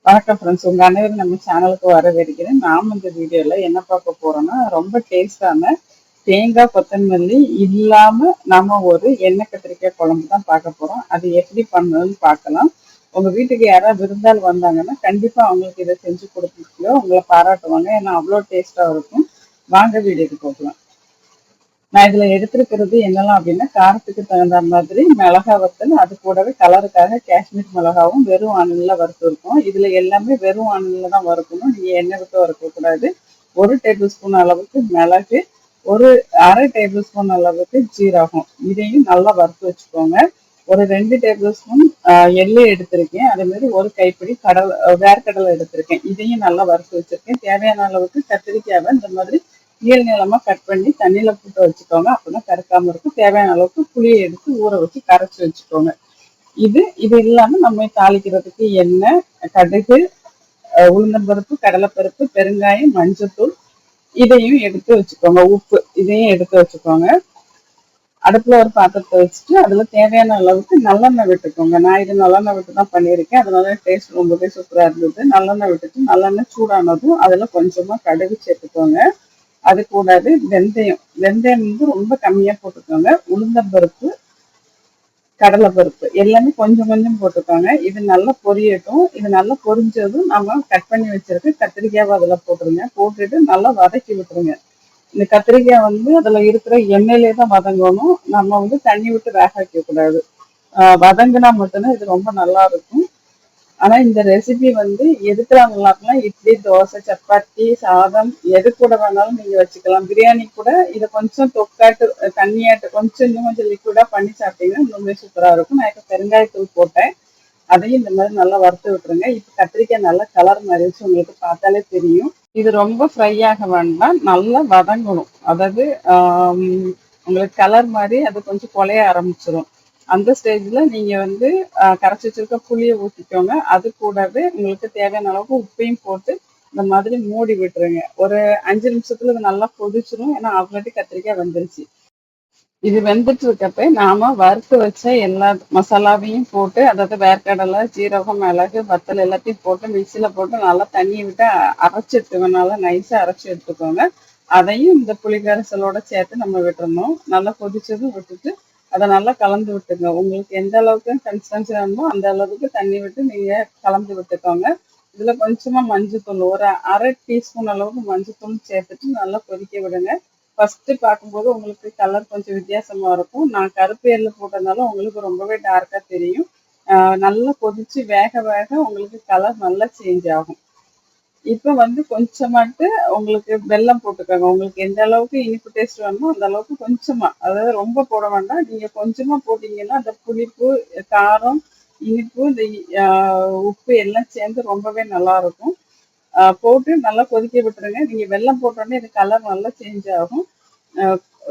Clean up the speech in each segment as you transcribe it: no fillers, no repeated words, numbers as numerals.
வணக்கம் ஃப்ரெண்ட்ஸ், உங்க அனைவரும் நம்ம சேனலுக்கு வரவேற்கிறேன். நாம் இந்த வீடியோல என்ன பார்க்க போறோம்னா, ரொம்ப டேஸ்டான தேங்காய் கொத்தமல்லி இல்லாம நம்ம ஒரு எண்ணெய் கத்திரிக்காய் குழம்பு தான் பார்க்க போறோம். அது எப்படி பண்ணணும்னு பார்க்கலாம். உங்க வீட்டுக்கு யாராவது விருந்தாள் வந்தாங்கன்னா கண்டிப்பா அவங்களுக்கு இதை செஞ்சு கொடுத்துட்டு உங்களை பாராட்டுவாங்க. ஏன்னா அவ்வளோ டேஸ்டா இருக்கும். வாங்க வீடியோக்கு போகலாம். நான் இதுல எடுத்திருக்கிறது என்னெல்லாம் அப்படின்னா, காரத்துக்கு தகுந்த மாதிரி மிளகா வத்தல், அது கூடவே கலருக்காக காஷ்மீர் மிளகாவும் வெறும் வானல்ல வறுத்து இருக்கும். இதுல எல்லாமே வெறும் வானல்ல தான் வறுக்கணும். நீங்க எண்ணெய் விட்டு வறுக்க கூடாது. 1 டேபிள் ஸ்பூன் அளவுக்கு மிளகு, ஒரு அரை டேபிள் ஸ்பூன் அளவுக்கு ஜீரகம், இதையும் நல்லா வறுத்து வச்சுக்கோங்க. ஒரு 2 டேபிள் ஸ்பூன் எள்ளு எடுத்திருக்கேன். அதே மாதிரி ஒரு கைப்பிடி வேர்க்கடலை எடுத்திருக்கேன். இதையும் நல்லா வறுத்து வச்சிருக்கேன். தேவையான அளவுக்கு கத்திரிக்காவை இந்த மாதிரி நீள நீளமா கட் பண்ணி தண்ணியில போட்டு வச்சுக்கோங்க. அப்பதான் கருக்காம இருக்கும். தேவையான அளவுக்கு புளியை எடுத்து ஊற வச்சு கரைச்சி வச்சுக்கோங்க. இது இல்லாம நம்ம தாளிக்கிறதுக்கு எண்ணெய், கடுகு, உளுந்தம்பருப்பு, கடலைப்பருப்பு, பெருங்காயம், மஞ்சத்தூள் இதையும் எடுத்து வச்சுக்கோங்க. உப்பு இதையும் எடுத்து வச்சுக்கோங்க. அடுப்புல ஒரு பாத்திரத்தை வச்சுட்டு அதுல தேவையான அளவுக்கு நல்லெண்ணெய் விட்டுக்கோங்க. நான் இது நல்லெண்ணெய் விட்டு தான் பண்ணியிருக்கேன். அதனால டேஸ்ட் ரொம்பவே சூப்பரா இருந்தது. நல்லெண்ணெய் விட்டுட்டு நல்லெண்ணெய் சூடானதும் அதுல கொஞ்சமா கடுகு சேர்த்துக்கோங்க. அது கூடாது வெந்தயம் வந்து ரொம்ப கம்மியா போட்டுக்கோங்க. உளுந்தம்பருப்பு, கடலைப்பருப்பு எல்லாமே கொஞ்சம் கொஞ்சம் போட்டுக்கோங்க. இது நல்லா பொரியட்டும். இது நல்லா பொரிஞ்சதும் நம்ம கட் பண்ணி வச்சிருக்க கத்திரிக்காவை அதுல போட்டுருங்க. போட்டுட்டு நல்லா வதக்கி விட்டுருங்க. இந்த கத்திரிக்காய் வந்து அதுல இருக்கிற எண்ணெயிலே தான் வதங்கணும். நம்ம வந்து தண்ணி விட்டு வேக வைக்க கூடாது. வதங்கினா மட்டும்தான் இது ரொம்ப நல்லா இருக்கும். ஆனா இந்த ரெசிபி வந்து எதுக்கெல்லாம் நல்லா இருக்குன்னா, இட்லி, தோசை, சப்பாத்தி, சாதம் எது கூட வேணாலும் நீங்க வச்சுக்கலாம். பிரியாணி கூட இதை கொஞ்சம் தொக்காட்டு தண்ணியாட்டு இன்னும் கொஞ்சம் லிக்விடா பண்ணி சாப்பிட்டீங்கன்னா ரொம்ப சூப்பரா இருக்கும். நான் இப்ப பெருங்காயத்தூள் போட்டேன். அதையும் இந்த மாதிரி நல்லா வறுத்து விட்டுருங்க. இப்ப கத்திரிக்காய் நல்லா கலர் மாறிடுச்சு, உங்களுக்கு பார்த்தாலே தெரியும். இது ரொம்ப ஃப்ரை ஆக வேண்டாம், நல்லா வதங்கணும். அதாவது உங்களுக்கு கலர் மாதிரி அது கொஞ்சம் குலைய ஆரம்பிச்சிடும். அந்த ஸ்டேஜ்ல நீங்க வந்து கரைச்சி வச்சிருக்க புளியை ஊற்றிக்கோங்க. அது கூடவே உங்களுக்கு தேவையான அளவுக்கு உப்பையும் போட்டு இந்த மாதிரி மூடி விட்டுருங்க. ஒரு 5 நிமிஷத்துல இது நல்லா கொதிச்சிடும். ஏன்னா ஆல்ரெடி கத்திரிக்காய் வெந்துருச்சு. இது வெந்துட்டு இருக்கப்ப நாம வறுத்து வச்ச எல்லா மசாலாவையும் போட்டு, அதாவது வேர்க்கடலை, ஜீரகம், மிளகு, வத்தல் எல்லாத்தையும் போட்டு மிக்சியில போட்டு நல்லா தண்ணியை விட்டு அரைச்சி எடுத்துக்கோங்க. நல்லா நைஸா அரைச்சி எடுத்துக்கோங்க. அதையும் இந்த புளிக்கரைசலோட சேர்த்து நம்ம விட்டுறணும். நல்லா கொதிச்சதும் விட்டுட்டு அதை நல்லா கலந்து விட்டுங்க. உங்களுக்கு எந்த அளவுக்கு கன்சிஸ்டன்சி வேணுமோ அந்த அளவுக்கு தண்ணி விட்டு நீங்க கலந்து விட்டுக்கோங்க. இதுல கொஞ்சமா மஞ்சத்தூள், ஒரு அரை டீஸ்பூன் அளவுக்கு மஞ்சத்தூள் சேர்த்துட்டு நல்லா கொதிக்க விடுங்க. ஃபர்ஸ்ட் பார்க்கும்போது உங்களுக்கு கலர் கொஞ்சம் வித்தியாசமா இருக்கும். நான் கருப்பு எள்ளு போட்டதுனால உங்களுக்கு ரொம்பவே டார்க்கா தெரியும். நல்லா கொதிச்சு வேக வேக உங்களுக்கு கலர் நல்லா சேஞ்ச் ஆகும். இப்போ வந்து கொஞ்சமாட்டு உங்களுக்கு வெல்லம் போட்டுக்கோங்க. உங்களுக்கு எந்த அளவுக்கு இனிப்பு டேஸ்ட் வேணுமோ அந்த அளவுக்கு கொஞ்சமா, அதாவது ரொம்ப போட வேண்டாம். நீங்க கொஞ்சமா போட்டீங்கன்னா அந்த புளிப்பு, காரம், இனிப்பு, இந்த உப்பு எல்லாம் சேர்ந்து ரொம்பவே நல்லா இருக்கும். போட்டு நல்லா கொதிக்க விட்டுருங்க. நீங்க வெல்லம் போட்டோடனே இது கலர் நல்லா சேஞ்ச் ஆகும்.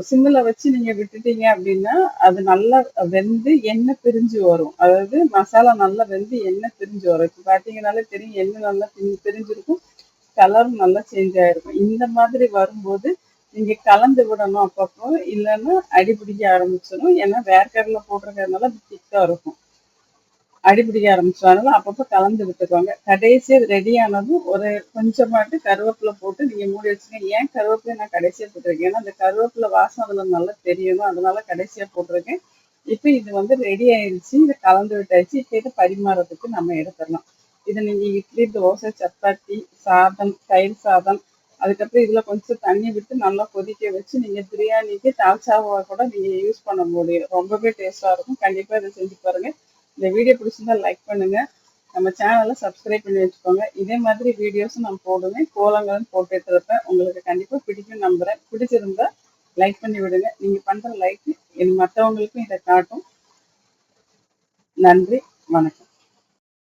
சிம்மில் வச்சு நீங்க விட்டுட்டீங்க அப்படின்னா அது நல்லா வெந்து எண்ணெய் பிரிஞ்சு வரும். அதாவது மசாலா நல்லா வெந்து எண்ணெய் பிரிஞ்சு வரும். இப்போ பார்த்தீங்கன்னாலே தெரியும், எண்ணெய் நல்லா பிரிஞ்சிருக்கும், கலரும் நல்லா சேஞ்ச் ஆயிருக்கும். இந்த மாதிரி வரும்போது நீங்க கலந்து விடணும் அப்பப்போ, இல்லைன்னா அடிபிடிக்க ஆரம்பிச்சிடும். ஏன்னா வேர்க்கடலை போட்டிருக்கிறதுனால அது திக்கா இருக்கும், அடிபிடிக்க ஆரம்பிச்சாலும் அப்பப்போ கலந்து விட்டுக்கோங்க. கடைசியாக ரெடி ஆனதும் ஒரு கொஞ்சமாட்டு கருவேப்பிலை போட்டு நீங்க மூடி வச்சுங்க. ஏன் கருவேப்பிலை நான் கடைசியாக போட்டிருக்கேன், ஏன்னா அந்த கருவேப்பிலை வாசம் அதுல நல்லா தெரியணும், அதனால கடைசியாக போட்டிருக்கேன். இப்போ இது வந்து ரெடி ஆயிடுச்சு. இதை கலந்து விட்டாச்சு. இப்போ இதை பரிமாறதுக்கு நம்ம எடுத்துடலாம். இதை நீங்க இட்லி, தோசை, சப்பாத்தி, சாதம், தயிர் சாதம், அதுக்கப்புறம் இதுல கொஞ்சம் தண்ணி விட்டு நல்லா கொதிக்க வச்சு நீங்க பிரியாணிக்கு தால்ச்சாவை கூட நீங்க யூஸ் பண்ண முடியும். ரொம்பவே டேஸ்டா இருக்கும். கண்டிப்பா இதை செஞ்சு பாருங்க. இந்த வீடியோ பிடிச்சிருந்தா லைக் பண்ணுங்க. நம்ம சேனலை சப்ஸ்கிரைப் பண்ணி வச்சுக்கோங்க. இதே மாதிரி வீடியோஸும் நான் போடுவேன். கோலங்களும் போட்டுட்டு இருப்பேன். உங்களுக்கு கண்டிப்பா பிடிக்கும் நம்புறேன். பிடிச்சிருந்தா லைக் பண்ணி விடுங்க. நீங்க பண்ற லைக் மற்றவங்களுக்கும் இதை காட்டும். நன்றி, வணக்கம்.